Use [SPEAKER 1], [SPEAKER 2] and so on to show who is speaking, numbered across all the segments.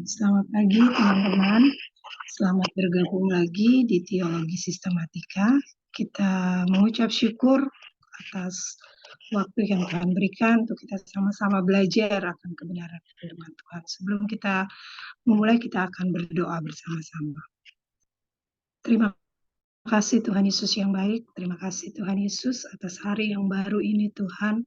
[SPEAKER 1] Selamat pagi teman-teman, selamat bergabung lagi di Teologi Sistematika. Kita mengucap syukur atas waktu yang Tuhan berikan untuk kita sama-sama belajar akan kebenaran firman Tuhan. Sebelum kita memulai, kita akan berdoa bersama-sama. Terima kasih Tuhan Yesus yang baik, terima kasih Tuhan Yesus atas hari yang baru ini Tuhan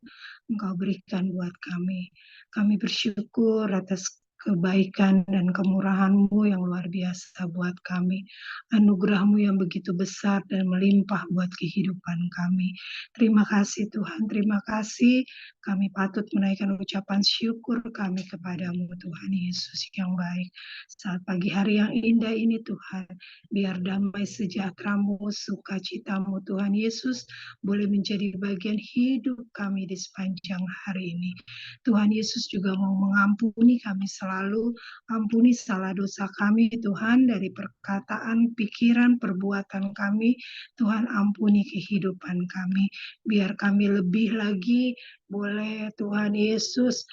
[SPEAKER 1] Engkau berikan buat kami. Kami bersyukur atas kebaikan dan kemurahan-Mu yang luar biasa buat kami. Anugerah-Mu yang begitu besar dan melimpah buat kehidupan kami. Terima kasih Tuhan, terima kasih. Kami patut menaikkan ucapan syukur kami kepadamu Tuhan Yesus yang baik. Saat pagi hari yang indah ini Tuhan, biar damai sejahtera-Mu, sukacita-Mu Tuhan Yesus boleh menjadi bagian hidup kami di sepanjang hari ini. Tuhan Yesus juga mau mengampuni kami selalu, ampuni salah dosa kami Tuhan dari perkataan, pikiran, perbuatan kami. Tuhan ampuni kehidupan kami, biar kami lebih lagi boleh Tuhan Yesus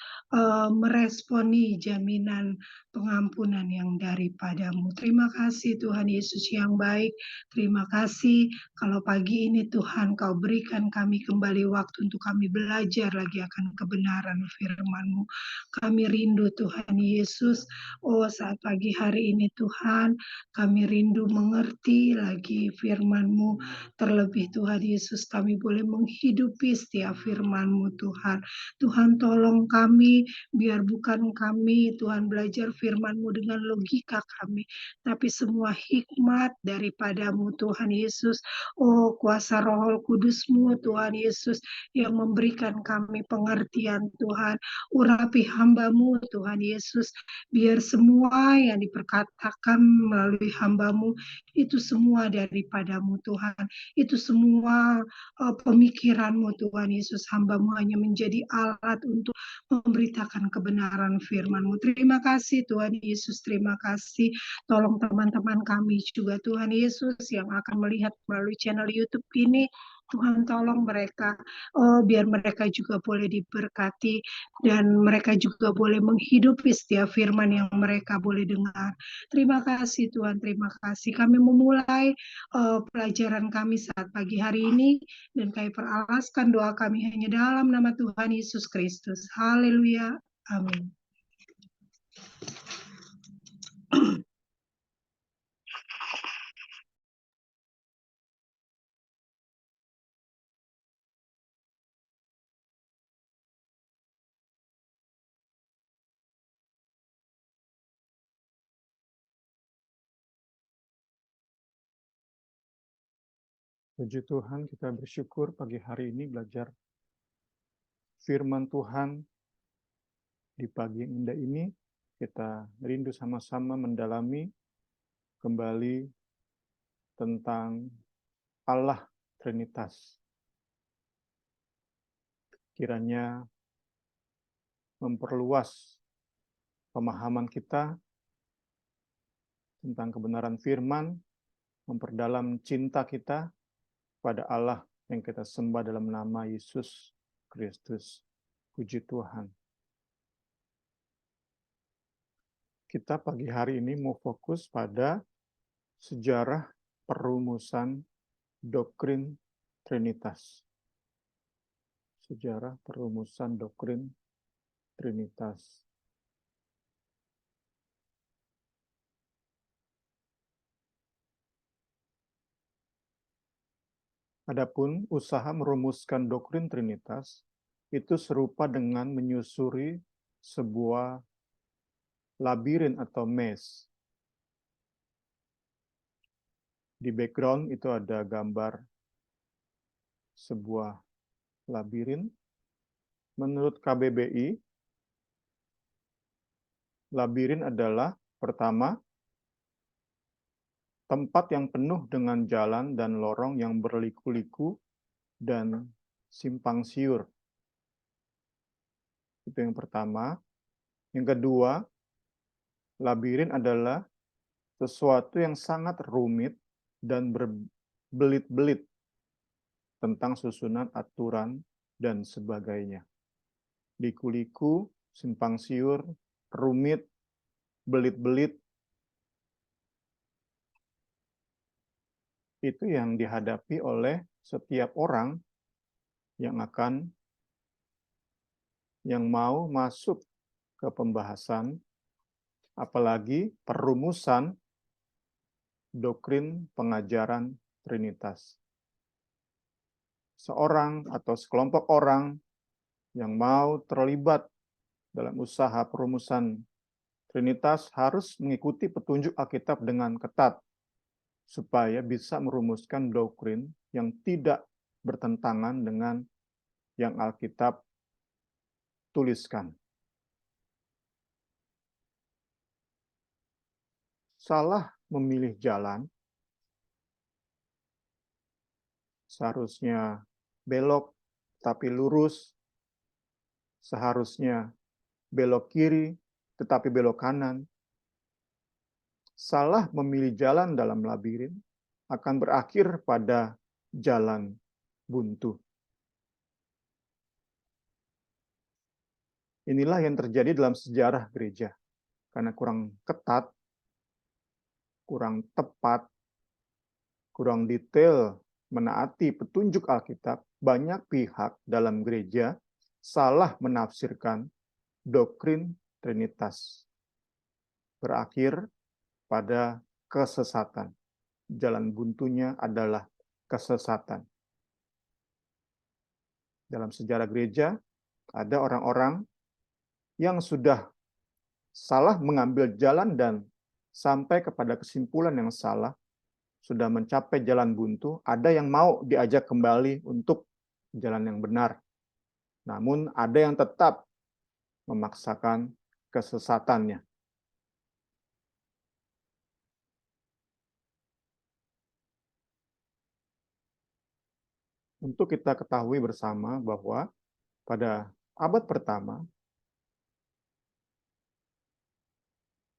[SPEAKER 1] meresponi jaminan pengampunan yang daripadamu. Terima kasih Tuhan Yesus yang baik. Terima kasih kalau pagi ini Tuhan Kau berikan kami kembali waktu untuk kami belajar lagi akan kebenaran firman-Mu. Kami rindu Tuhan Yesus. Oh saat pagi hari ini Tuhan kami rindu mengerti lagi firman-Mu. Terlebih Tuhan Yesus kami boleh menghidupi setiap firman-Mu Tuhan. Tuhan tolong kami biar bukan kami Tuhan belajar firman-Mu dengan logika kami, tapi semua hikmat daripadamu Tuhan Yesus. Oh kuasa Roh Kudus-Mu Tuhan Yesus yang memberikan kami pengertian Tuhan. Urapi hamba-Mu Tuhan Yesus, biar semua yang diperkatakan melalui hamba-Mu itu semua daripadamu Tuhan. Itu semua pemikiran-Mu Tuhan Yesus. Hamba-Mu hanya menjadi alat untuk memberitakan kebenaran firman-Mu. Terima kasih Tuhan Yesus, terima kasih. Tolong teman-teman kami juga Tuhan Yesus yang akan melihat melalui channel YouTube ini. Tuhan tolong mereka, biar mereka juga boleh diberkati dan mereka juga boleh menghidupi setiap firman yang mereka boleh dengar. Terima kasih Tuhan, terima kasih. Kami memulai pelajaran kami saat pagi hari ini dan kami peralaskan doa kami hanya dalam nama Tuhan Yesus Kristus. Haleluya. Amin.
[SPEAKER 2] Puji Tuhan, kita bersyukur pagi hari ini belajar firman Tuhan di pagi yang indah ini. Kita rindu sama-sama mendalami kembali tentang Allah Trinitas. Kiranya memperluas pemahaman kita tentang kebenaran firman, memperdalam cinta kita pada Allah yang kita sembah dalam nama Yesus Kristus. Puji Tuhan. Kita pagi hari ini mau fokus pada sejarah perumusan doktrin Trinitas. Sejarah perumusan doktrin Trinitas. Adapun usaha merumuskan doktrin Trinitas itu serupa dengan menyusuri sebuah labirin atau maze. Di background itu ada gambar sebuah labirin. Menurut KBBI, labirin adalah pertama, tempat yang penuh dengan jalan dan lorong yang berliku-liku dan simpang siur. Itu yang pertama. Yang kedua, labirin adalah sesuatu yang sangat rumit dan berbelit-belit. tentang susunan aturan dan sebagainya. Liku-liku, simpang siur, rumit, belit-belit, itu yang dihadapi oleh setiap orang yang mau masuk ke pembahasan, apalagi perumusan doktrin pengajaran Trinitas. Seorang atau sekelompok orang yang mau terlibat dalam usaha perumusan Trinitas harus mengikuti petunjuk Alkitab dengan ketat, supaya bisa merumuskan doktrin yang tidak bertentangan dengan yang Alkitab tuliskan. Salah memilih jalan, seharusnya belok tapi lurus, seharusnya belok kiri tetapi belok kanan. Salah memilih jalan dalam labirin akan berakhir pada jalan buntu. Inilah yang terjadi dalam sejarah gereja. Karena kurang ketat, kurang tepat, kurang detail menaati petunjuk Alkitab, banyak pihak dalam gereja salah menafsirkan doktrin Trinitas. Berakhir pada kesesatan. Jalan buntunya adalah kesesatan. Dalam sejarah gereja, ada orang-orang yang sudah salah mengambil jalan dan sampai kepada kesimpulan yang salah, sudah mencapai jalan buntu, ada yang mau diajak kembali untuk jalan yang benar. Namun ada yang tetap memaksakan kesesatannya. Untuk kita ketahui bersama bahwa pada abad pertama,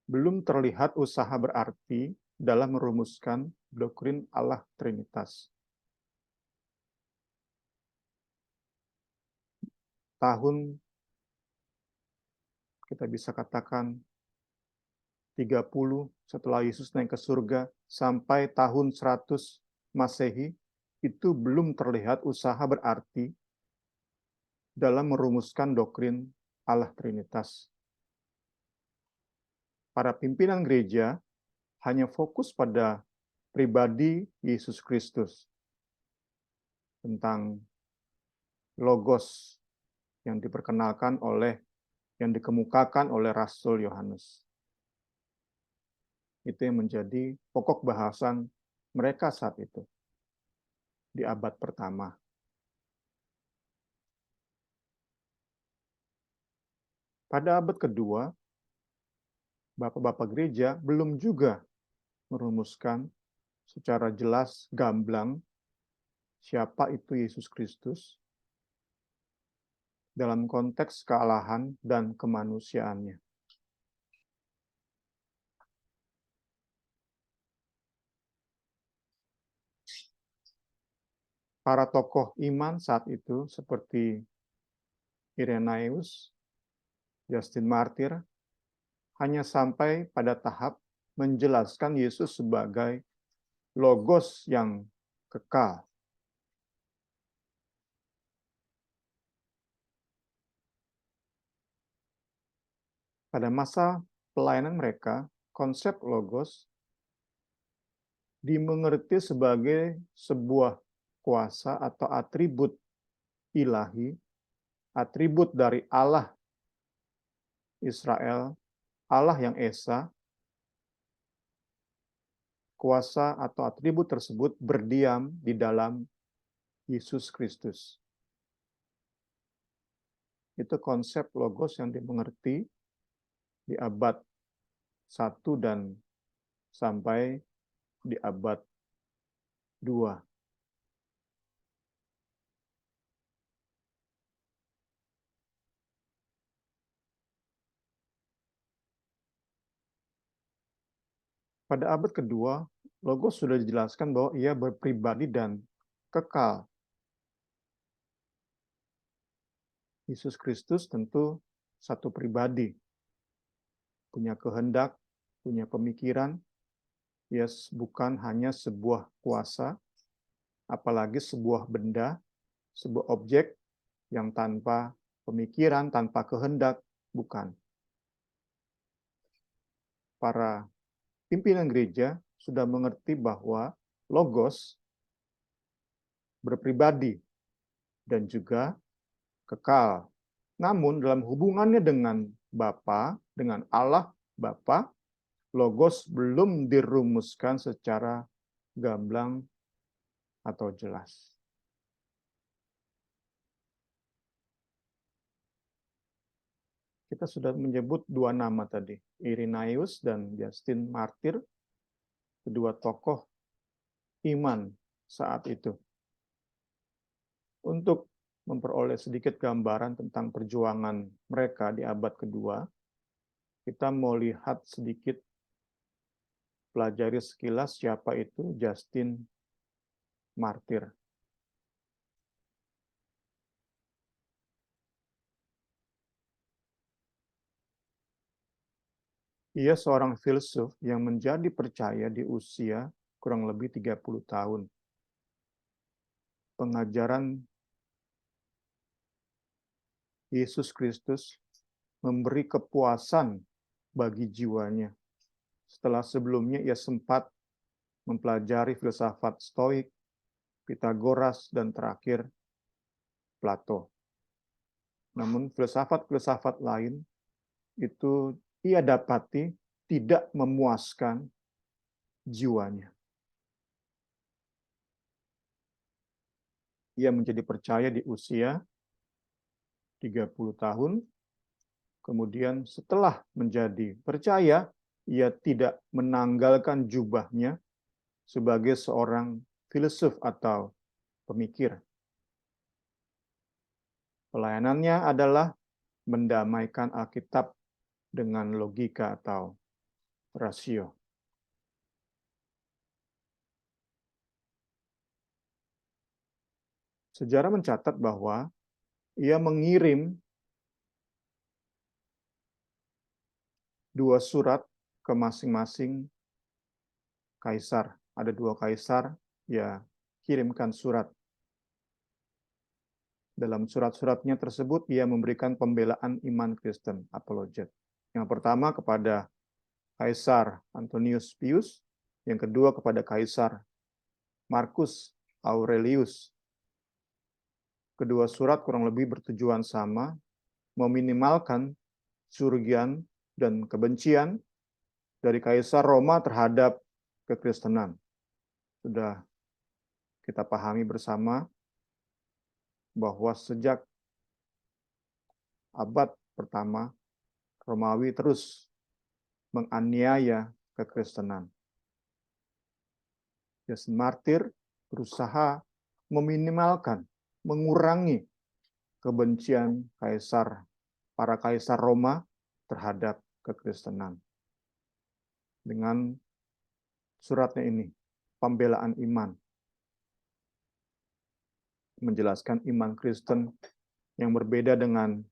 [SPEAKER 2] belum terlihat usaha berarti dalam merumuskan doktrin Allah Trinitas. Tahun kita bisa katakan 30 setelah Yesus naik ke surga sampai tahun 100 Masehi, itu belum terlihat usaha berarti dalam merumuskan doktrin Allah Trinitas. Para pimpinan gereja hanya fokus pada pribadi Yesus Kristus, tentang logos yang dikemukakan oleh Rasul Yohanes. Itu yang menjadi pokok bahasan mereka saat itu, di abad pertama. Pada abad kedua, bapak-bapak gereja belum juga merumuskan secara jelas, gamblang, siapa itu Yesus Kristus dalam konteks kealahan dan kemanusiaannya. Para tokoh iman saat itu seperti Irenaeus, Justin Martyr, hanya sampai pada tahap menjelaskan Yesus sebagai logos yang kekal. Pada masa pelayanan mereka, konsep logos dimengerti sebagai sebuah kuasa atau atribut ilahi, atribut dari Allah Israel, Allah yang Esa. Kuasa atau atribut tersebut berdiam di dalam Yesus Kristus. Itu konsep logos yang dimengerti di abad 1 dan sampai di abad 2. Pada abad kedua, logos sudah dijelaskan bahwa ia berpribadi dan kekal. Yesus Kristus tentu satu pribadi, punya kehendak, punya pemikiran, bukan hanya sebuah kuasa, apalagi sebuah benda, sebuah objek yang tanpa pemikiran, tanpa kehendak, bukan. Para pimpinan gereja sudah mengerti bahwa Logos berpribadi dan juga kekal. Namun dalam hubungannya dengan Bapa, dengan Allah Bapa, Logos belum dirumuskan secara gamblang atau jelas. Kita sudah menyebut dua nama tadi, Irenaeus dan Justin Martyr, kedua tokoh iman saat itu. Untuk memperoleh sedikit gambaran tentang perjuangan mereka di abad kedua, kita mau lihat sedikit, pelajari sekilas siapa itu Justin Martyr. Ia seorang filsuf yang menjadi percaya di usia kurang lebih 30 tahun. Pengajaran Yesus Kristus memberi kepuasan bagi jiwanya. Setelah sebelumnya ia sempat mempelajari filsafat Stoik, Pitagoras, dan terakhir Plato. Namun filsafat-filsafat lain itu ia dapati tidak memuaskan jiwanya. Ia menjadi percaya di usia 30 tahun, kemudian setelah menjadi percaya, ia tidak menanggalkan jubahnya sebagai seorang filsuf atau pemikir. Pelayanannya adalah mendamaikan Alkitab dengan logika atau rasio. Sejarah mencatat bahwa ia mengirim 2 surat ke masing-masing kaisar. Ada 2 kaisar, ia kirimkan surat. Dalam surat-suratnya tersebut, ia memberikan pembelaan iman Kristen, apologet. Yang pertama kepada Kaisar Antonius Pius, yang kedua kepada Kaisar Marcus Aurelius. Kedua surat kurang lebih bertujuan sama, meminimalkan curigaan dan kebencian dari Kaisar Roma terhadap kekristenan. Sudah kita pahami bersama bahwa sejak abad pertama, Romawi terus menganiaya kekristenan. Justin Martyr berusaha meminimalkan, mengurangi kebencian para kaisar Roma terhadap kekristenan. Dengan suratnya ini, pembelaan iman. Menjelaskan iman Kristen yang berbeda dengan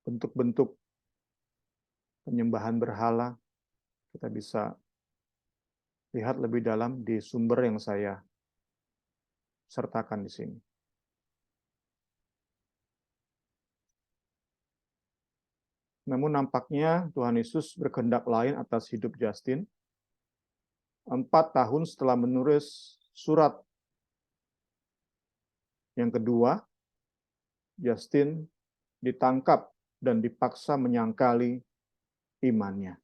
[SPEAKER 2] bentuk-bentuk penyembahan berhala. Kita bisa lihat lebih dalam di sumber yang saya sertakan di sini. Namun nampaknya Tuhan Yesus berkehendak lain atas hidup Justin. 4 tahun setelah menulis surat yang kedua, Justin ditangkap dan dipaksa menyangkali imannya.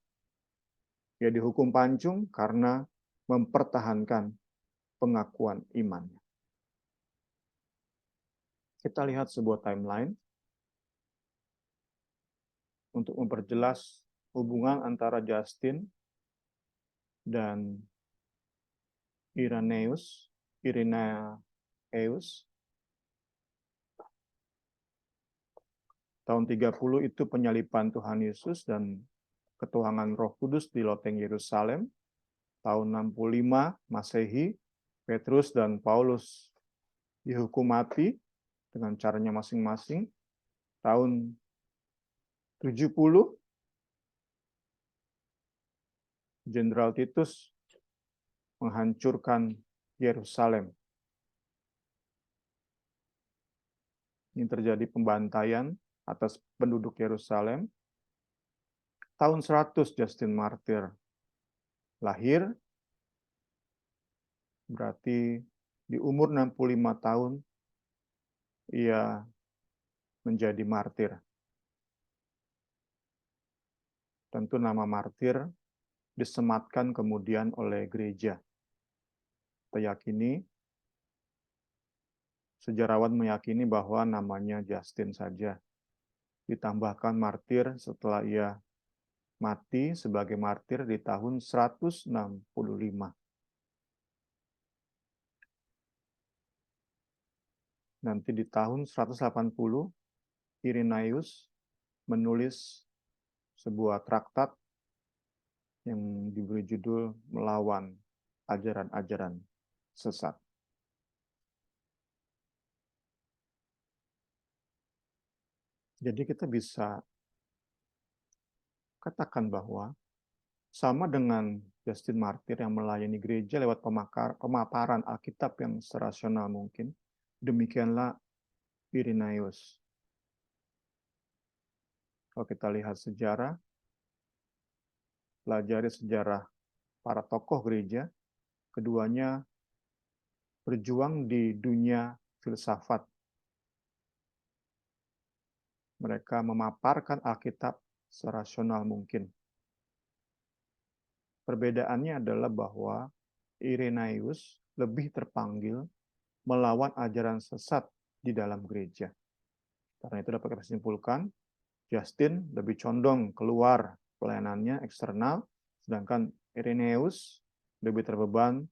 [SPEAKER 2] Ia dihukum pancung karena mempertahankan pengakuan imannya. Kita lihat sebuah timeline untuk memperjelas hubungan antara Justin dan Irenaeus. Tahun 30 itu penyaliban Tuhan Yesus dan ketuhanan Roh Kudus di loteng Yerusalem. Tahun 65 Masehi, Petrus dan Paulus dihukum mati dengan caranya masing-masing. tahun 70, Jenderal Titus menghancurkan Yerusalem. Ini terjadi pembantaian atas penduduk Yerusalem. Tahun 100 Justin Martyr lahir, berarti di umur 65 tahun ia menjadi martir. Tentu nama martir disematkan kemudian oleh gereja. Kita yakini, sejarawan meyakini bahwa namanya Justin saja. Ditambahkan martir setelah ia mati sebagai martir di tahun 165. Nanti di tahun 180, Irenaeus menulis sebuah traktat yang diberi judul Melawan Ajaran-ajaran Sesat. Jadi kita bisa katakan bahwa sama dengan Justin Martyr yang melayani gereja lewat pemaparan Alkitab yang serasional mungkin, demikianlah Irenaeus. Kalau kita lihat sejarah, pelajari sejarah para tokoh gereja, keduanya berjuang di dunia filsafat. Mereka memaparkan Alkitab serasional mungkin. Perbedaannya adalah bahwa Irenaeus lebih terpanggil melawan ajaran sesat di dalam gereja. Karena itu dapat kita simpulkan, Justin lebih condong keluar pelayanannya eksternal, sedangkan Irenaeus lebih terbeban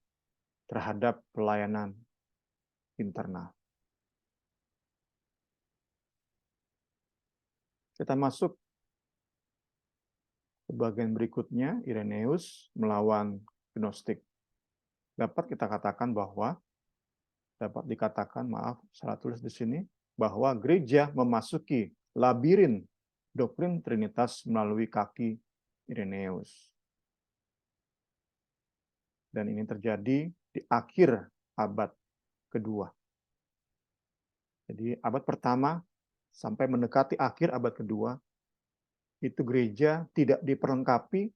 [SPEAKER 2] terhadap pelayanan internal. Kita masuk ke bagian berikutnya, Irenaeus melawan Gnostik. Dapat dikatakan, salah tulis di sini, bahwa gereja memasuki labirin doktrin Trinitas melalui kaki Irenaeus. Dan ini terjadi di akhir abad kedua. Jadi abad pertama sampai mendekati akhir abad kedua, itu gereja tidak diperlengkapi,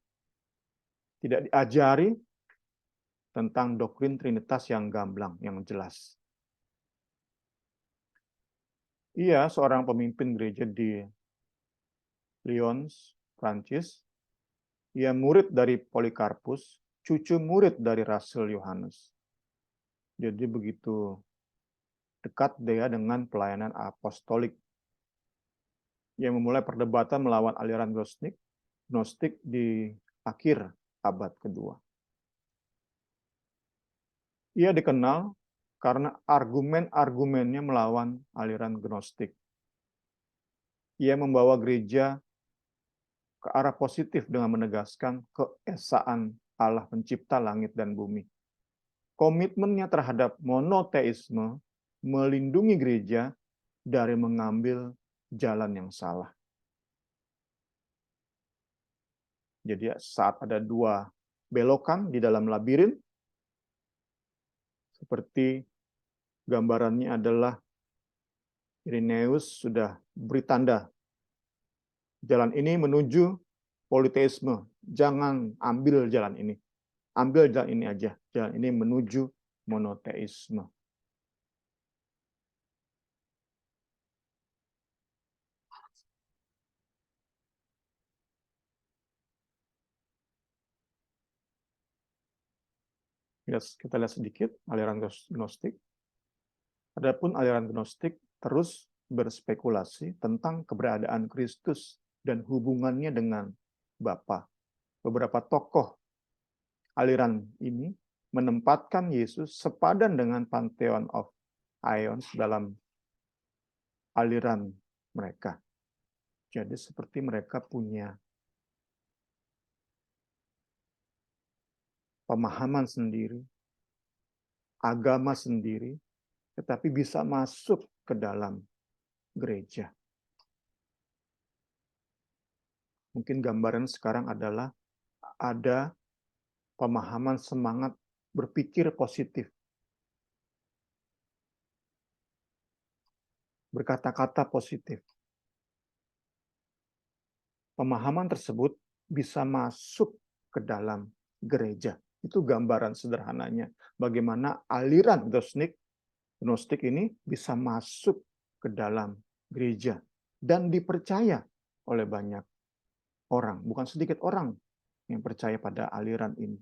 [SPEAKER 2] tidak diajari tentang doktrin Trinitas yang gamblang, yang jelas. Ia seorang pemimpin gereja di Lyons, Prancis. Ia murid dari Polikarpus, cucu murid dari Rasul Yohanes. Jadi begitu dekat dia dengan pelayanan apostolik. Ia memulai perdebatan melawan aliran Gnostik di akhir abad kedua. Ia dikenal karena argumen-argumennya melawan aliran Gnostik. Ia membawa gereja ke arah positif dengan menegaskan keesaan Allah pencipta langit dan bumi. Komitmennya terhadap monoteisme melindungi gereja dari mengambil jalan yang salah. Jadi saat ada dua belokan di dalam labirin, seperti gambarannya adalah Irenaeus sudah beri tanda. Jalan ini menuju politeisme. Jangan ambil jalan ini. Ambil jalan ini aja. Jalan ini menuju monoteisme. Kita lihat sedikit aliran Gnostik. Adapun aliran Gnostik terus berspekulasi tentang keberadaan Kristus dan hubungannya dengan Bapa. Beberapa tokoh aliran ini menempatkan Yesus sepadan dengan Pantheon of Ions dalam aliran mereka. Jadi seperti mereka punya pemahaman sendiri, agama sendiri, tetapi bisa masuk ke dalam gereja. Mungkin gambaran sekarang adalah ada pemahaman semangat berpikir positif, berkata-kata positif. Pemahaman tersebut bisa masuk ke dalam gereja. Itu gambaran sederhananya. Bagaimana aliran gnostik ini bisa masuk ke dalam gereja dan dipercaya oleh banyak orang. Bukan sedikit orang yang percaya pada aliran ini.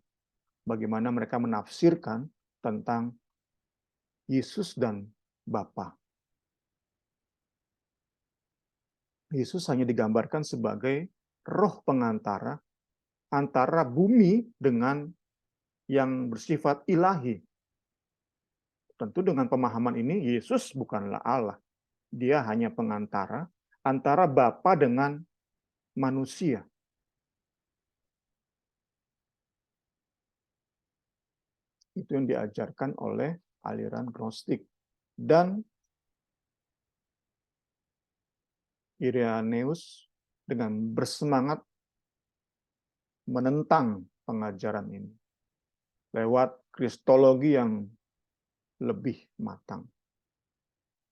[SPEAKER 2] Bagaimana mereka menafsirkan tentang Yesus dan Bapa. Yesus hanya digambarkan sebagai roh pengantara antara bumi dengan yang bersifat ilahi. Tentu dengan pemahaman ini, Yesus bukanlah Allah. Dia hanya pengantara antara Bapa dengan manusia. Itu yang diajarkan oleh aliran Gnostik. Dan Irenaeus dengan bersemangat menentang pengajaran ini lewat kristologi yang lebih matang,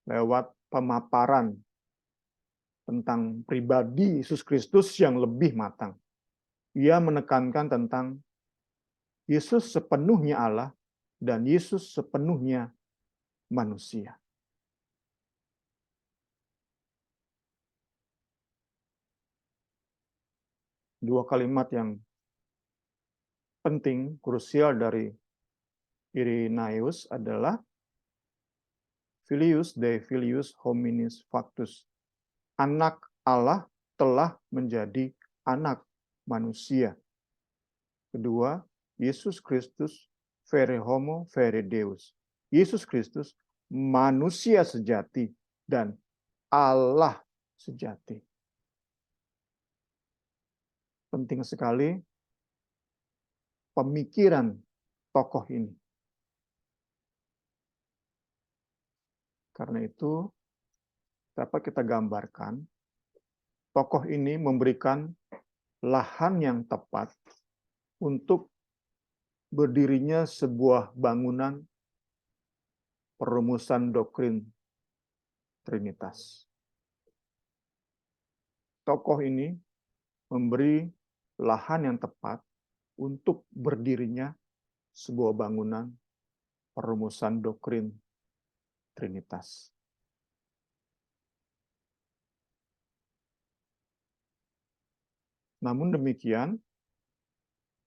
[SPEAKER 2] lewat pemaparan tentang pribadi Yesus Kristus yang lebih matang. Ia menekankan tentang Yesus sepenuhnya Allah dan Yesus sepenuhnya manusia. Dua kalimat yang penting, krusial dari Irenaeus adalah Filius de filius hominis factus. Anak Allah telah menjadi anak manusia. Kedua, Yesus Kristus vere homo vere deus. Yesus Kristus manusia sejati dan Allah sejati. Penting sekali pemikiran tokoh ini. Karena itu, dapat kita gambarkan, tokoh ini memberikan lahan yang tepat untuk berdirinya sebuah bangunan perumusan doktrin Trinitas. Tokoh ini memberi lahan yang tepat untuk berdirinya sebuah bangunan perumusan doktrin Trinitas. Namun demikian,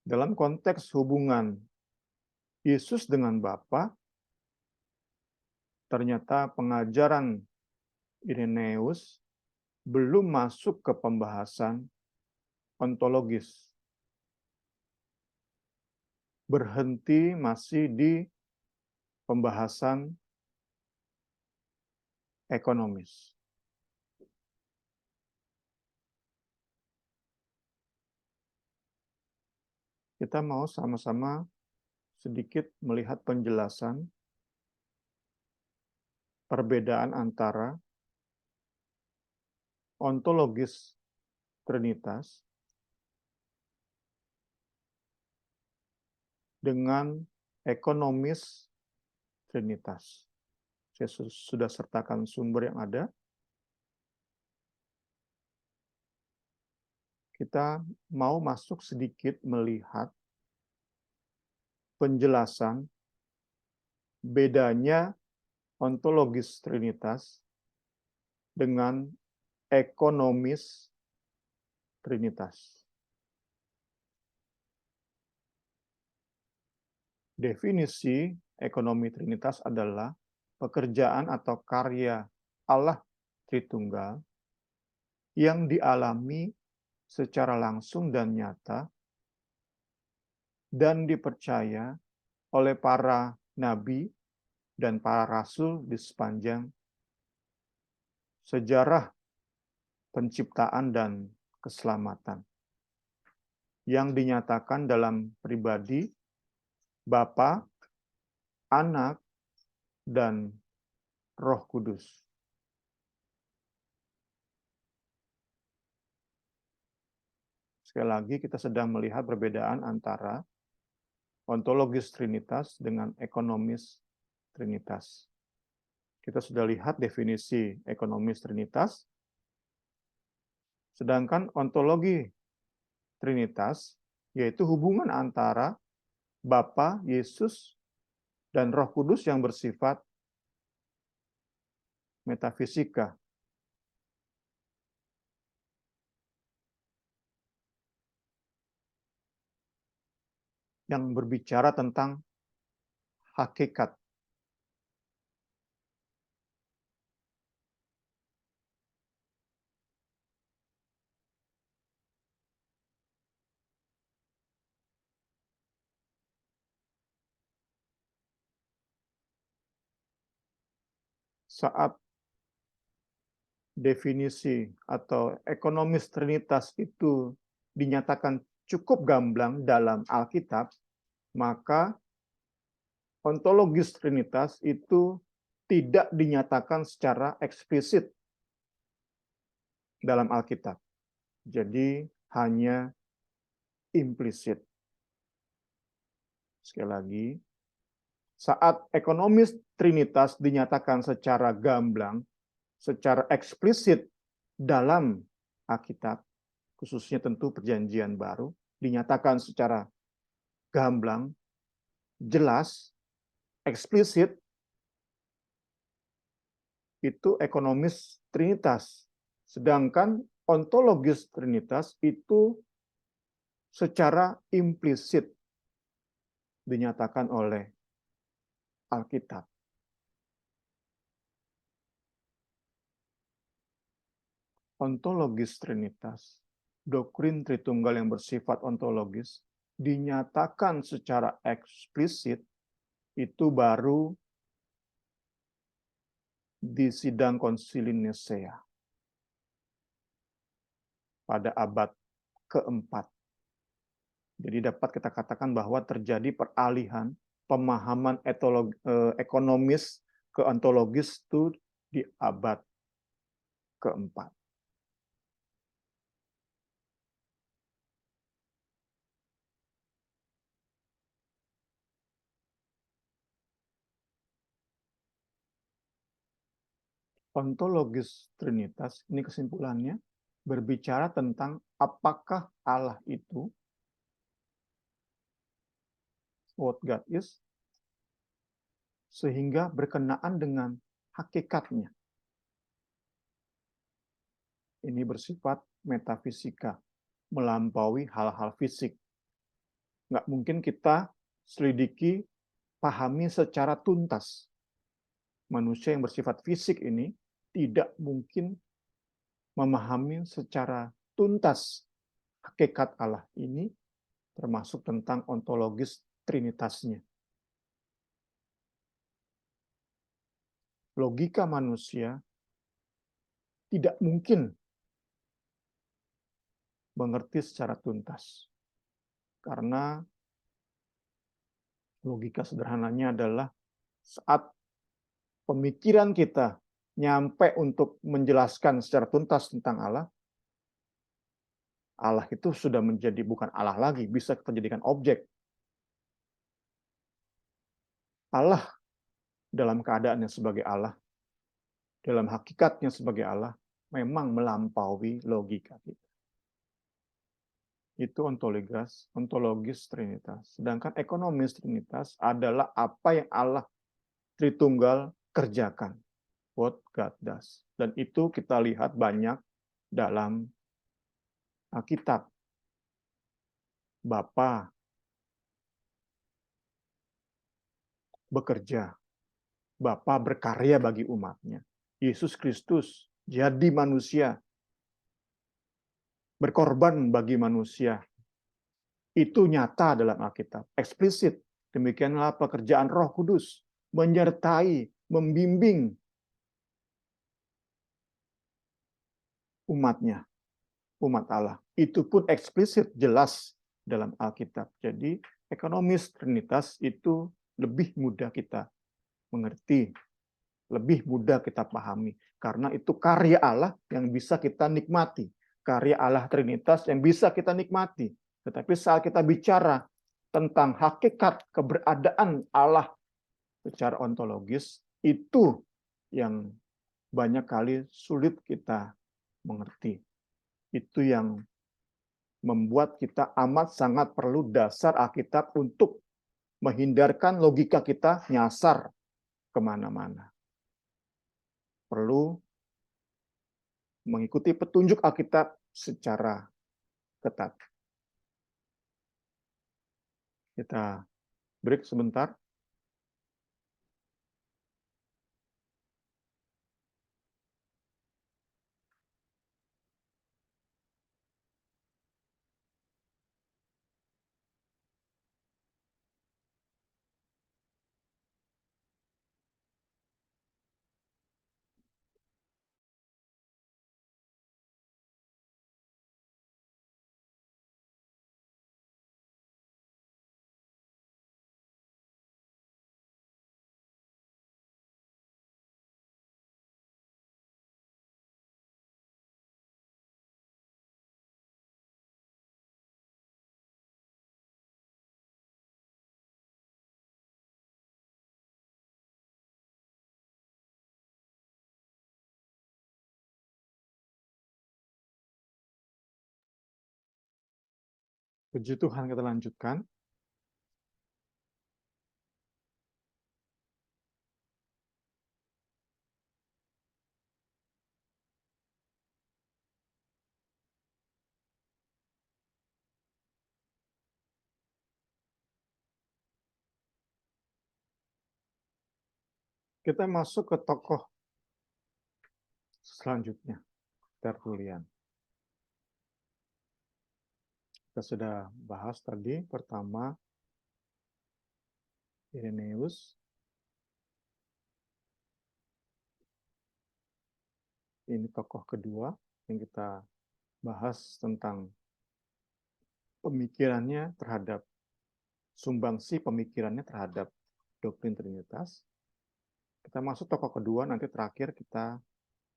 [SPEAKER 2] dalam konteks hubungan Yesus dengan Bapa, ternyata pengajaran Irenaeus belum masuk ke pembahasan ontologis. Berhenti masih di pembahasan ekonomis. Kita mau sama-sama sedikit melihat penjelasan perbedaan antara ontologis Trinitas dengan ekonomis Trinitas. Saya sudah sertakan sumber yang ada. Kita mau masuk sedikit melihat penjelasan bedanya ontologis Trinitas dengan ekonomis Trinitas. Definisi ekonomi Trinitas adalah pekerjaan atau karya Allah Tritunggal yang dialami secara langsung dan nyata dan dipercaya oleh para nabi dan para rasul di sepanjang sejarah penciptaan dan keselamatan yang dinyatakan dalam pribadi Bapa, Anak, dan Roh Kudus. Sekali lagi kita sedang melihat perbedaan antara ontologis Trinitas dengan ekonomis Trinitas. Kita sudah lihat definisi ekonomis Trinitas, sedangkan ontologi Trinitas yaitu hubungan antara Bapa, Yesus, dan Roh Kudus yang bersifat metafisika. Yang berbicara tentang hakikat. Saat definisi atau ekonomis Trinitas itu dinyatakan cukup gamblang dalam Alkitab, maka ontologis Trinitas itu tidak dinyatakan secara eksplisit dalam Alkitab. Jadi hanya implisit. Sekali lagi, saat ekonomis Trinitas dinyatakan secara gamblang, secara eksplisit dalam Alkitab, khususnya tentu Perjanjian Baru, dinyatakan secara gamblang, jelas, eksplisit, itu ekonomis Trinitas. Sedangkan ontologis Trinitas itu secara implisit dinyatakan oleh Alkitab. Ontologis Trinitas, doktrin Tritunggal yang bersifat ontologis, dinyatakan secara eksplisit itu baru di sidang Konsili Nisea pada abad keempat. Jadi dapat kita katakan bahwa terjadi peralihan pemahaman ekonomis ke ontologis itu di abad keempat. Ontologis Trinitas, ini kesimpulannya, berbicara tentang apakah Allah itu, what God is, sehingga berkenaan dengan hakikatnya. Ini bersifat metafisika, melampaui hal-hal fisik. Nggak mungkin kita selidiki, pahami secara tuntas. Manusia yang bersifat fisik ini tidak mungkin memahami secara tuntas hakikat Allah ini, termasuk tentang ontologis Trinitasnya. Logika manusia tidak mungkin mengerti secara tuntas. Karena logika sederhananya adalah saat pemikiran kita nyampe untuk menjelaskan secara tuntas tentang Allah, Allah itu sudah menjadi bukan Allah lagi, bisa kita jadikan objek. Allah dalam keadaannya sebagai Allah, dalam hakikatnya sebagai Allah, memang melampaui logika kita. Itu ontologis Trinitas. Sedangkan ekonomis Trinitas adalah apa yang Allah Tritunggal kerjakan. What God does. Dan itu kita lihat banyak dalam Alkitab. Bapa bekerja. Bapa berkarya bagi umatnya. Yesus Kristus jadi manusia. Berkorban bagi manusia. Itu nyata dalam Alkitab. Eksplisit. Demikianlah pekerjaan Roh Kudus. Menyertai, membimbing umatnya, umat Allah. Itu pun eksplisit, jelas dalam Alkitab. Jadi, ekonomis Trinitas itu lebih mudah kita mengerti, lebih mudah kita pahami. Karena itu karya Allah yang bisa kita nikmati. karya Allah Trinitas yang bisa kita nikmati. Tetapi saat kita bicara tentang hakikat keberadaan Allah secara ontologis, itu yang banyak kali sulit kita mengerti. Itu yang membuat kita amat sangat perlu dasar Alkitab untuk menghindarkan logika kita nyasar kemana-mana. Perlu mengikuti petunjuk Alkitab secara ketat. Kita break sebentar. Puji Tuhan, kita lanjutkan. Kita masuk ke tokoh selanjutnya, Tertullian. Kita sudah bahas tadi, pertama Irenaeus. Ini tokoh kedua yang kita bahas tentang pemikirannya terhadap sumbangsi pemikirannya terhadap doktrin Trinitas. Kita masuk tokoh kedua, nanti terakhir kita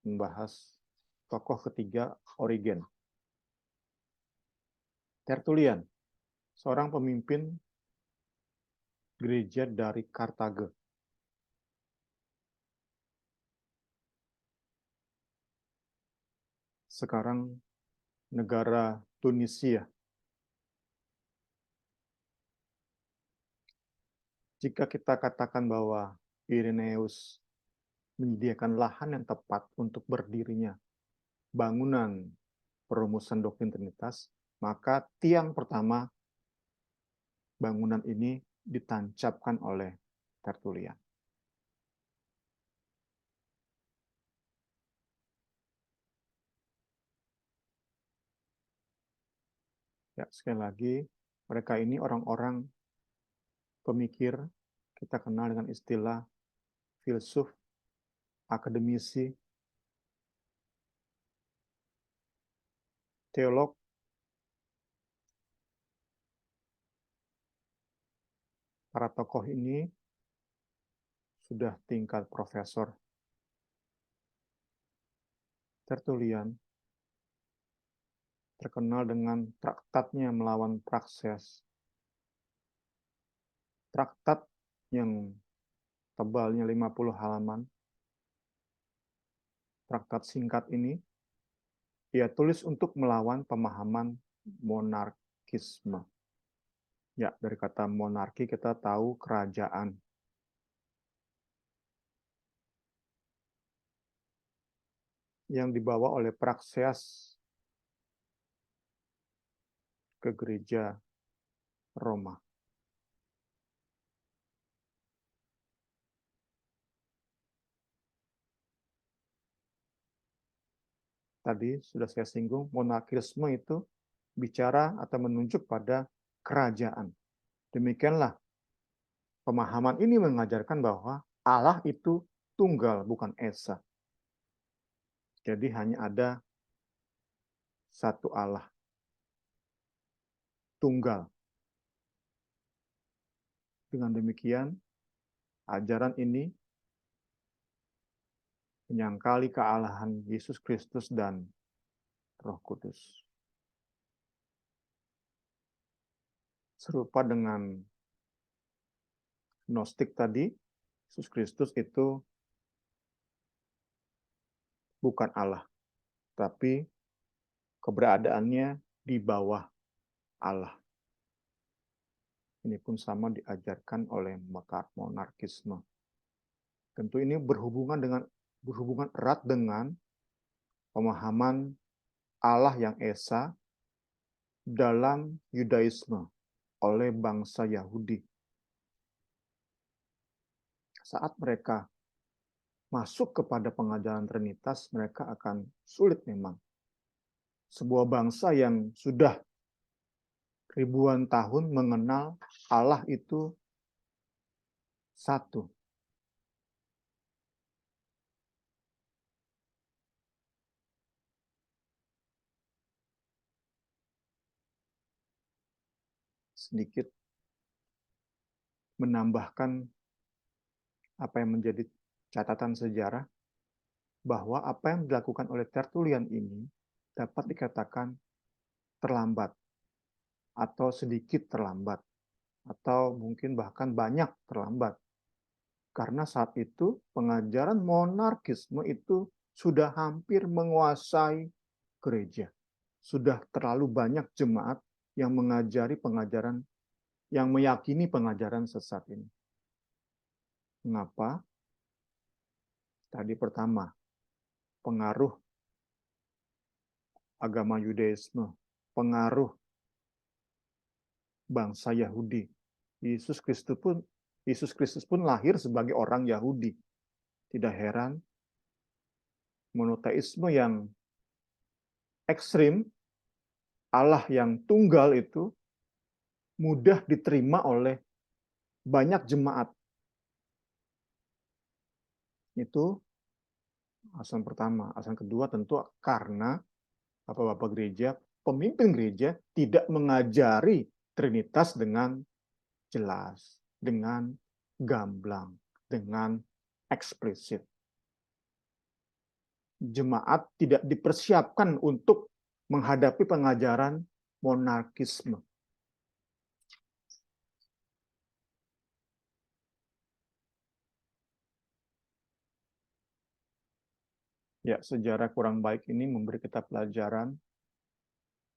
[SPEAKER 2] membahas tokoh ketiga, Origen. Tertullian, seorang pemimpin gereja dari Kartage. Sekarang negara Tunisia. Jika kita katakan bahwa Irenaeus menyediakan lahan yang tepat untuk berdirinya bangunan perumusan doktrin Trinitas, maka tiang pertama bangunan ini ditancapkan oleh Tertullian. Ya, sekali lagi, mereka ini orang-orang pemikir, kita kenal dengan istilah filsuf, akademisi, teolog. Para tokoh ini sudah tingkat profesor. Tertullian terkenal dengan traktatnya melawan Prakses. Traktat yang tebalnya 50 halaman. Traktat singkat ini ia tulis untuk melawan pemahaman monarkisme. Ya, dari kata monarki kita tahu kerajaan. Yang dibawa oleh Praxeas ke gereja Roma. Tadi sudah saya singgung, monarkisme itu bicara atau menunjuk pada kerajaan. Demikianlah pemahaman ini mengajarkan bahwa Allah itu tunggal, bukan esa. Jadi hanya ada satu Allah, tunggal. Dengan demikian, ajaran ini menyangkali kealahan Yesus Kristus dan Roh Kudus. Serupa dengan Gnostik tadi, Yesus Kristus itu bukan Allah, tapi keberadaannya di bawah Allah. Ini pun sama diajarkan oleh monarkisme. Tentu ini berhubungan erat dengan pemahaman Allah yang esa dalam Yudaisme oleh bangsa Yahudi. Saat mereka masuk kepada pengajaran Trinitas, mereka akan sulit memang. Sebuah bangsa yang sudah ribuan tahun mengenal Allah itu satu. Sedikit menambahkan apa yang menjadi catatan sejarah, bahwa apa yang dilakukan oleh Tertullian ini dapat dikatakan terlambat, atau sedikit terlambat, atau mungkin bahkan banyak terlambat. Karena saat itu pengajaran monarkisme itu sudah hampir menguasai gereja. Sudah terlalu banyak jemaat yang mengajari pengajaran, yang meyakini pengajaran sesat ini. Mengapa? Tadi pertama, pengaruh agama Yudaisme, pengaruh bangsa Yahudi. Yesus Kristus pun lahir sebagai orang Yahudi. Tidak heran monoteisme yang ekstrim, Allah yang tunggal itu mudah diterima oleh banyak jemaat. Itu alasan pertama. Alasan kedua tentu karena Bapak-bapak gereja, pemimpin gereja tidak mengajari Trinitas dengan jelas, dengan gamblang, dengan eksplisit. Jemaat tidak dipersiapkan untuk menghadapi pengajaran monarkisme. Ya, sejarah kurang baik ini memberi kita pelajaran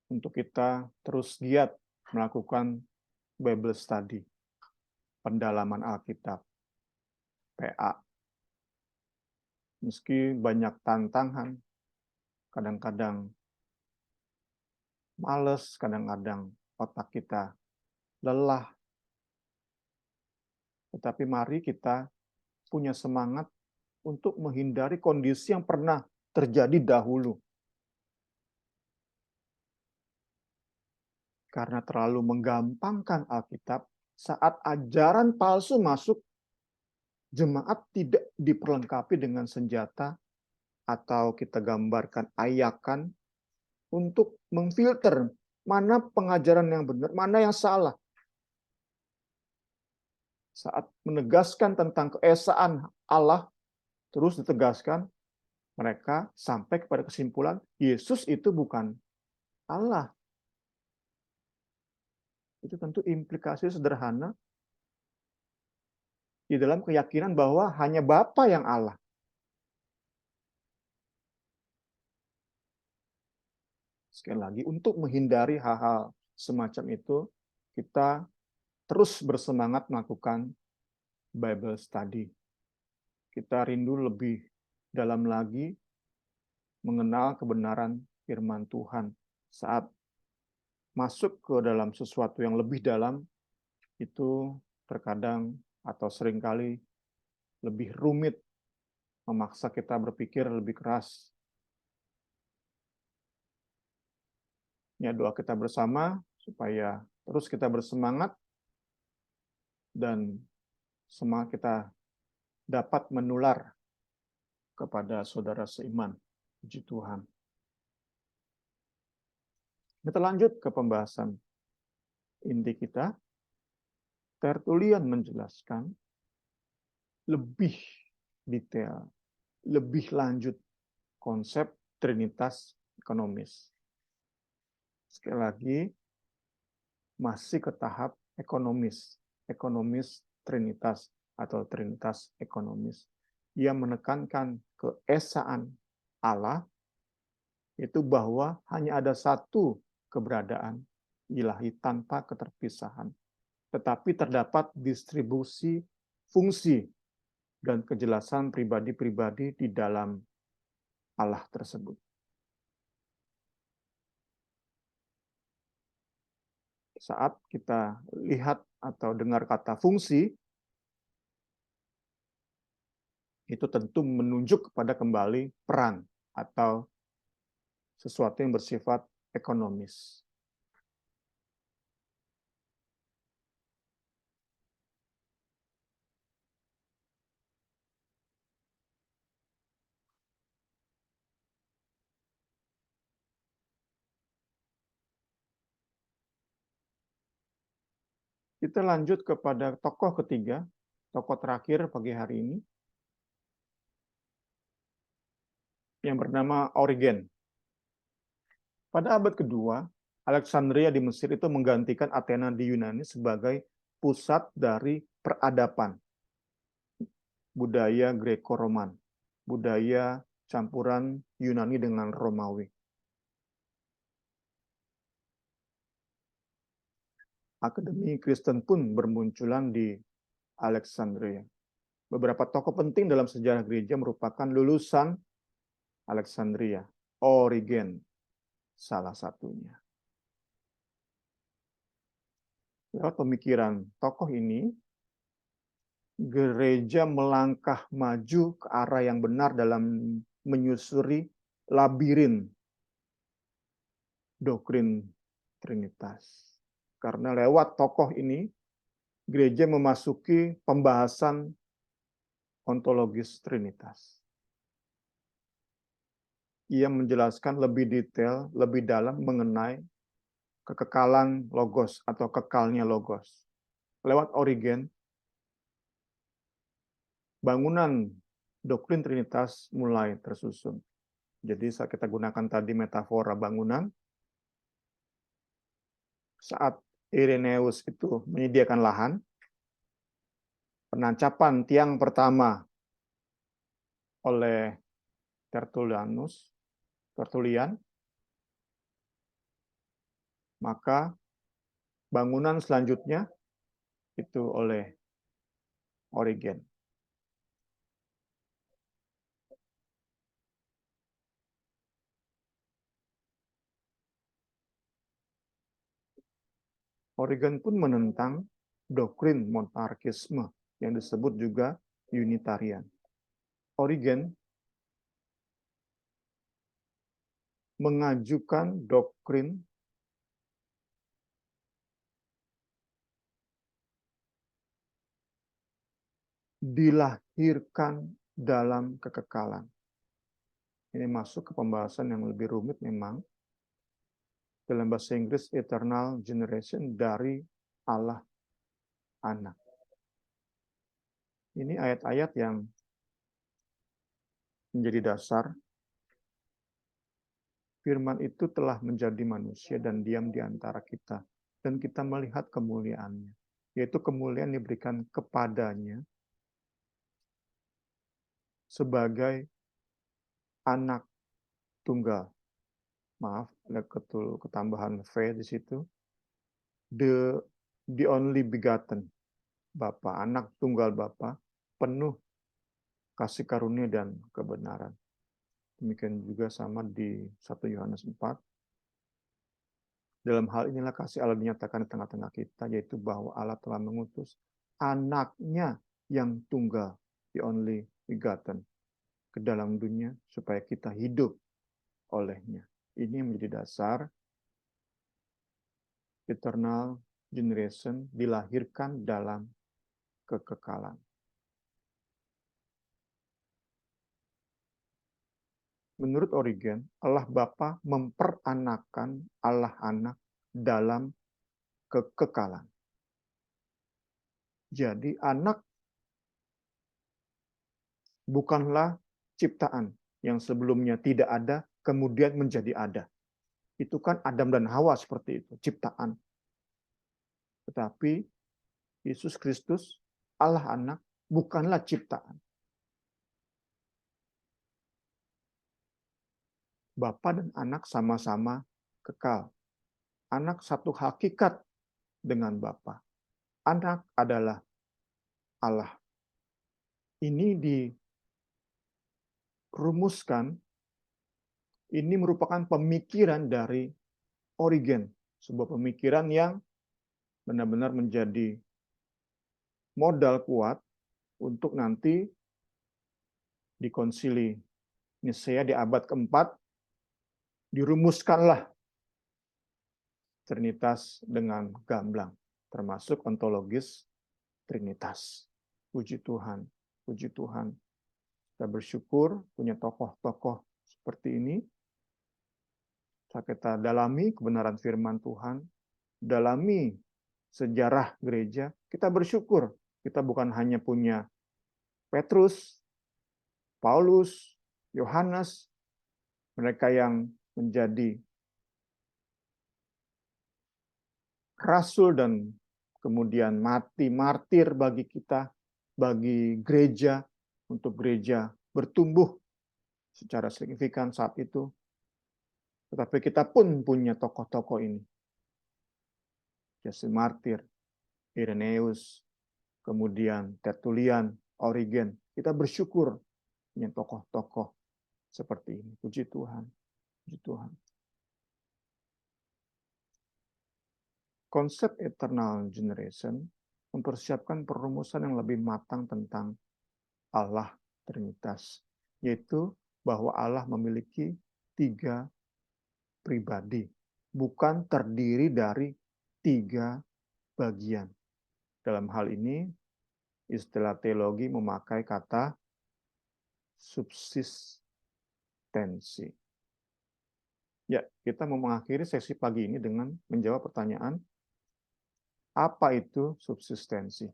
[SPEAKER 2] untuk kita terus giat melakukan Bible study, pendalaman Alkitab, PA. Meski banyak tantangan, kadang-kadang males, kadang-kadang otak kita lelah. Tetapi mari kita punya semangat untuk menghindari kondisi yang pernah terjadi dahulu. Karena terlalu menggampangkan Alkitab, saat ajaran palsu masuk, jemaat tidak diperlengkapi dengan senjata atau kita gambarkan ayakan untuk memfilter mana pengajaran yang benar, mana yang salah. Saat menegaskan tentang keesaan Allah, terus ditegaskan, mereka sampai kepada kesimpulan, Yesus itu bukan Allah. Itu tentu implikasi sederhana di dalam keyakinan bahwa hanya Bapa yang Allah. Sekali lagi, untuk menghindari hal-hal semacam itu, kita terus bersemangat melakukan Bible study. Kita rindu lebih dalam lagi mengenal kebenaran firman Tuhan. Saat masuk ke dalam sesuatu yang lebih dalam, itu terkadang atau seringkali lebih rumit, memaksa kita berpikir lebih keras. Ya, doa kita bersama supaya terus kita bersemangat dan semangat kita dapat menular kepada saudara seiman. Puji Tuhan. Kita lanjut ke pembahasan inti kita. Tertullian menjelaskan lebih detail, lebih lanjut konsep trinitas ekonomis. Sekali lagi, masih ke tahap ekonomis Trinitas atau Trinitas ekonomis. Ia menekankan keesaan Allah, itu bahwa hanya ada satu keberadaan ilahi tanpa keterpisahan. Tetapi terdapat distribusi fungsi dan kejelasan pribadi-pribadi di dalam Allah tersebut. Saat kita lihat atau dengar kata fungsi, itu tentu menunjuk kepada kembali peran atau sesuatu yang bersifat ekonomis. Kita lanjut kepada tokoh ketiga, tokoh terakhir pagi hari ini, yang bernama Origen. Pada abad kedua, Alexandria di Mesir itu menggantikan Athena di Yunani sebagai pusat dari peradaban budaya Greco-Roman, budaya campuran Yunani dengan Romawi. Akademi Kristen pun bermunculan di Alexandria. Beberapa tokoh penting dalam sejarah gereja merupakan lulusan Alexandria. Origen salah satunya. Lewat pemikiran tokoh ini, gereja melangkah maju ke arah yang benar dalam menyusuri labirin doktrin Trinitas. Karena lewat tokoh ini, gereja memasuki pembahasan ontologis Trinitas. Ia menjelaskan lebih detail, lebih dalam mengenai kekekalan logos atau kekalnya logos. Lewat Origen, bangunan doktrin Trinitas mulai tersusun. Jadi saat kita gunakan tadi metafora bangunan, saat Irenaeus itu menyediakan lahan, penancapan tiang pertama oleh Tertullian, maka bangunan selanjutnya itu oleh Origen. Origen pun menentang doktrin monarkisme yang disebut juga Unitarian. Origen mengajukan doktrin dilahirkan dalam kekekalan. Ini masuk ke pembahasan yang lebih rumit memang. Dalam bahasa Inggris, eternal generation dari Allah anak. Ini ayat-ayat yang menjadi dasar. Firman itu telah menjadi manusia dan diam di antara kita. Dan kita melihat kemuliaannya. Yaitu kemuliaan diberikan kepadanya sebagai anak tunggal. Maaf, ada ketambahan V di situ. The only begotten. Bapa, anak tunggal Bapa, penuh kasih karunia dan kebenaran. Demikian juga sama di 1 Yohanes 4. Dalam hal inilah kasih Allah dinyatakan di tengah-tengah kita, yaitu bahwa Allah telah mengutus anaknya yang tunggal, the only begotten, ke dalam dunia supaya kita hidup olehnya. Ini menjadi dasar eternal generation dilahirkan dalam kekekalan. Menurut Origen, Allah Bapa memperanakan Allah Anak dalam kekekalan. Jadi anak bukanlah ciptaan yang sebelumnya tidak ada, kemudian menjadi ada. Itu kan Adam dan Hawa seperti itu, ciptaan. Tetapi Yesus Kristus, Allah Anak, bukanlah ciptaan. Bapa dan anak sama-sama kekal. Anak satu hakikat dengan Bapa. Anak adalah Allah. Ini dirumuskan, ini merupakan pemikiran dari Origen, sebuah pemikiran yang benar-benar menjadi modal kuat untuk nanti di konsili Nisea di abad keempat dirumuskanlah Trinitas dengan gamblang, termasuk ontologis Trinitas. Puji Tuhan, puji Tuhan. Kita bersyukur punya tokoh-tokoh seperti ini. Kita dalami kebenaran firman Tuhan, dalami sejarah gereja. Kita bersyukur kita bukan hanya punya Petrus, Paulus, Yohanes, mereka yang menjadi rasul dan kemudian mati martir bagi kita, bagi gereja, untuk gereja bertumbuh secara signifikan saat itu. Tetapi kita pun punya tokoh-tokoh ini. Justin Martir, Irenaeus, kemudian Tertullian, Origen. Kita bersyukur punya tokoh-tokoh seperti ini. Puji Tuhan. Puji Tuhan. Konsep eternal generation mempersiapkan perumusan yang lebih matang tentang Allah Trinitas, yaitu bahwa Allah memiliki 3 pribadi, bukan terdiri dari 3 bagian. Dalam hal ini, istilah teologi memakai kata subsistensi. Ya, kita mau mengakhiri sesi pagi ini dengan menjawab pertanyaan, apa itu subsistensi?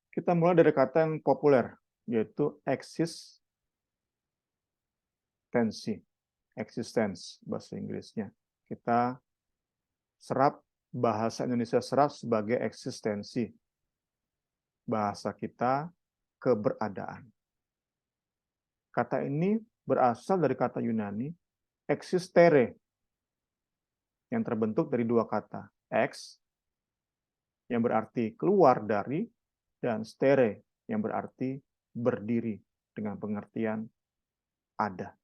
[SPEAKER 2] Kita mulai dari kata yang populer, yaitu existence, bahasa Inggrisnya. Kita serap, bahasa Indonesia serap sebagai eksistensi. Bahasa kita keberadaan. Kata ini berasal dari kata Yunani existere, yang terbentuk dari 2 kata. Ex, yang berarti keluar dari, dan stere, yang berarti berdiri, dengan pengertian ada.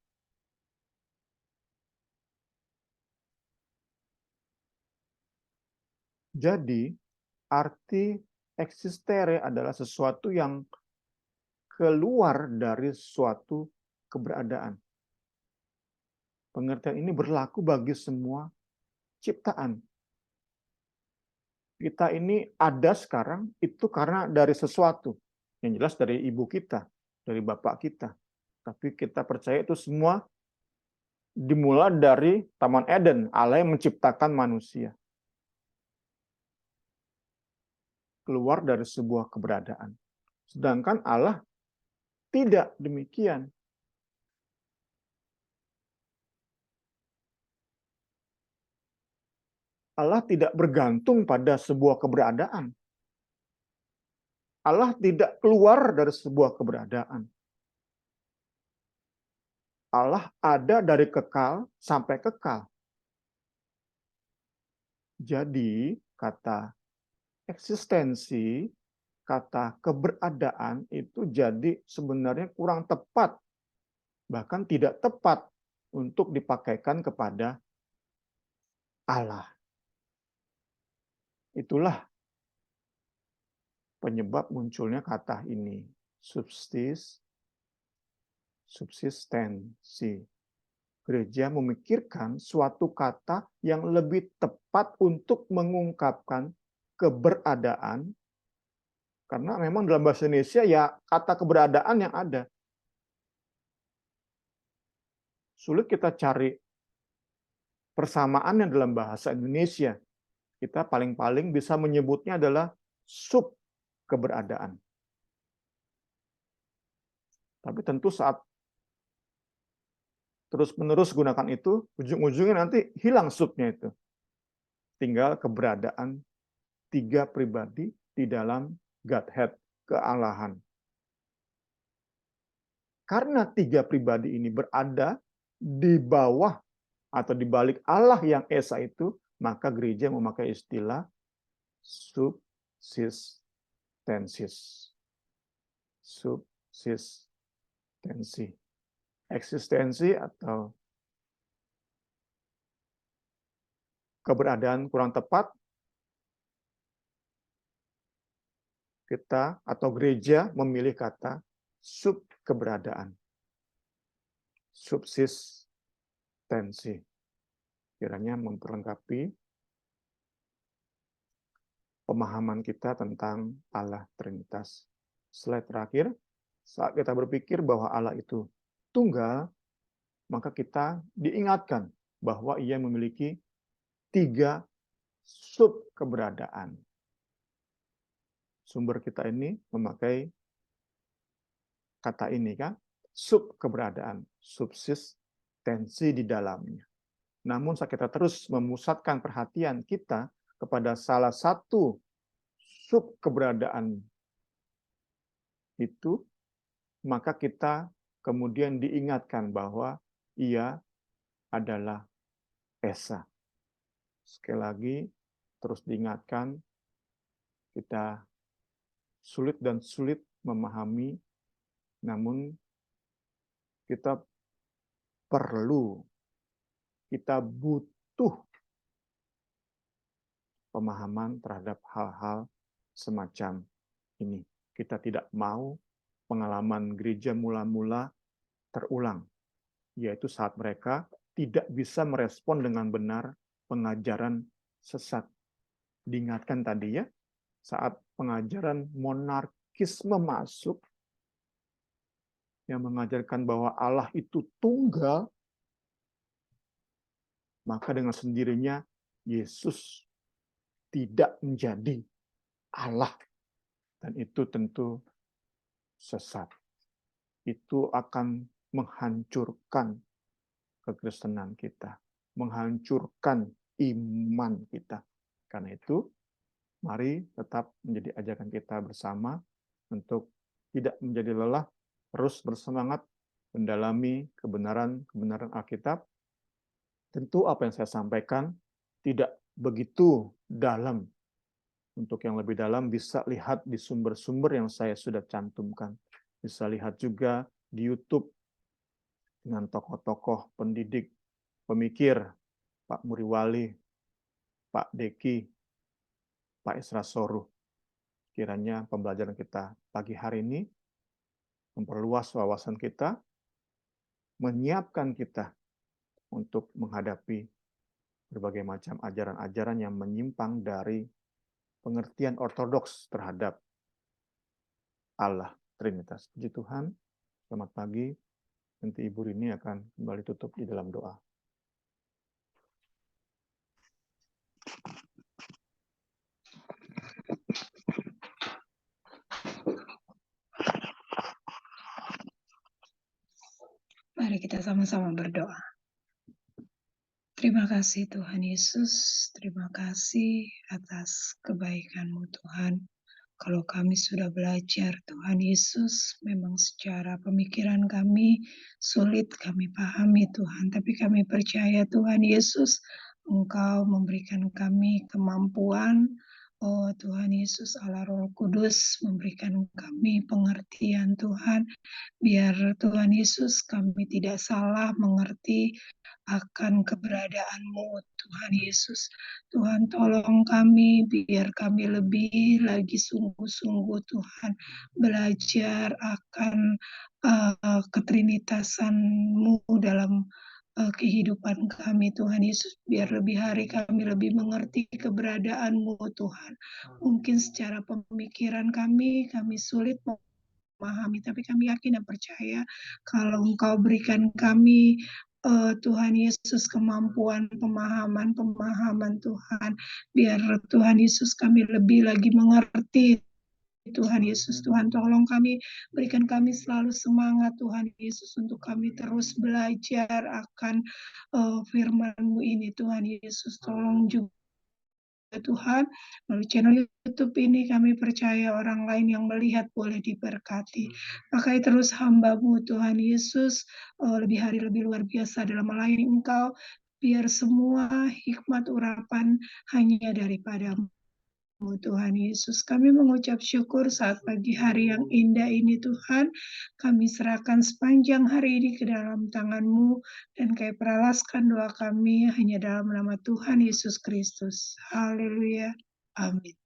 [SPEAKER 2] Jadi, arti existere adalah sesuatu yang keluar dari suatu keberadaan. Pengertian ini berlaku bagi semua ciptaan. Kita ini ada sekarang, itu karena dari sesuatu. Yang jelas dari ibu kita, dari bapak kita. Tapi kita percaya itu semua dimulai dari Taman Eden, Allah yang menciptakan manusia. Keluar dari sebuah keberadaan. Sedangkan Allah tidak demikian. Allah tidak bergantung pada sebuah keberadaan. Allah tidak keluar dari sebuah keberadaan. Allah ada dari kekal sampai kekal. Jadi, kata eksistensi, kata keberadaan itu jadi sebenarnya kurang tepat, bahkan tidak tepat untuk dipakaikan kepada Allah. Itulah penyebab munculnya kata ini, subsistensi. Gereja memikirkan suatu kata yang lebih tepat untuk mengungkapkan keberadaan, karena memang dalam bahasa Indonesia ya kata keberadaan yang ada. Sulit kita cari persamaannya dalam bahasa Indonesia. Kita paling-paling bisa menyebutnya adalah sub keberadaan. Tapi tentu saat terus-menerus gunakan itu, ujung-ujungnya nanti hilang subnya itu. Tinggal keberadaan 3 pribadi di dalam Godhead, kealahan. Karena 3 pribadi ini berada di bawah atau di balik Allah yang Esa itu, maka gereja memakai istilah subsistensis. Subsistensi. Eksistensi atau keberadaan kurang tepat, kita atau gereja memilih kata sub keberadaan. Subsistensi. Kiranya memperlengkapi pemahaman kita tentang Allah Trinitas. Slide terakhir, saat kita berpikir bahwa Allah itu tunggal, maka kita diingatkan bahwa ia memiliki 3 sub keberadaan. Sumber kita ini memakai kata ini kan, sub keberadaan, subsistensi di dalamnya. Namun saat kita terus memusatkan perhatian kita kepada salah satu sub keberadaan itu, maka kita kemudian diingatkan bahwa ia adalah Esa. Sekali lagi, terus diingatkan, kita sulit dan sulit memahami, namun kita perlu, kita butuh pemahaman terhadap hal-hal semacam ini. Kita tidak mau pengalaman gereja mula-mula terulang, yaitu saat mereka tidak bisa merespon dengan benar pengajaran sesat. Diingatkan tadi ya, saat pengajaran monarkisme masuk, yang mengajarkan bahwa Allah itu tunggal, maka dengan sendirinya Yesus tidak menjadi Allah. Dan itu tentu sesat. Itu akan menghancurkan kekristenan kita, menghancurkan iman kita. Karena itu, mari tetap menjadi ajakan kita bersama untuk tidak menjadi lelah, terus bersemangat mendalami kebenaran-kebenaran Alkitab. Tentu apa yang saya sampaikan tidak begitu dalam. Untuk yang lebih dalam bisa lihat di sumber-sumber yang saya sudah cantumkan. Bisa lihat juga di YouTube dengan tokoh-tokoh pendidik, pemikir, Pak Muriwali, Pak Deki, Pak Isra Soruh. Kiranya pembelajaran kita pagi hari ini memperluas wawasan kita, menyiapkan kita untuk menghadapi berbagai macam ajaran-ajaran yang menyimpang dari pengertian ortodoks terhadap Allah Trinitas. Puji Tuhan, selamat pagi. Nanti Ibu Rini akan kembali tutup di dalam doa.
[SPEAKER 1] Mari kita sama-sama berdoa. Terima kasih Tuhan Yesus, terima kasih atas kebaikan-Mu Tuhan. Kalau kami sudah belajar Tuhan Yesus, memang secara pemikiran kami sulit kami pahami Tuhan, tapi kami percaya Tuhan Yesus, Engkau memberikan kami kemampuan. Oh Tuhan Yesus, Allah Roh Kudus memberikan kami pengertian Tuhan, biar Tuhan Yesus kami tidak salah mengerti akan keberadaan-Mu, Tuhan Yesus. Tuhan tolong kami, biar kami lebih lagi sungguh-sungguh Tuhan, belajar akan ketrinitasan-Mu dalam kehidupan kami Tuhan Yesus, biar lebih hari kami lebih mengerti keberadaan-Mu Tuhan. Mungkin secara pemikiran kami sulit memahami, tapi kami yakin dan percaya kalau Engkau berikan kami Tuhan Yesus kemampuan pemahaman Tuhan, biar Tuhan Yesus kami lebih lagi mengerti Tuhan Yesus. Tuhan tolong kami, berikan kami selalu semangat Tuhan Yesus untuk kami terus belajar akan firman-Mu ini Tuhan Yesus. Tolong juga Tuhan, melalui channel YouTube ini kami percaya orang lain yang melihat boleh diberkati. Pakai terus hamba-Mu Tuhan Yesus, lebih hari lebih luar biasa dalam melayani Engkau, biar semua hikmat urapan hanya daripada-Mu Tuhan Yesus. Kami mengucap syukur saat pagi hari yang indah ini Tuhan. Kami serahkan sepanjang hari ini ke dalam tangan-Mu dan Kami peralaskan doa kami hanya dalam nama Tuhan Yesus Kristus. Haleluya. Amin.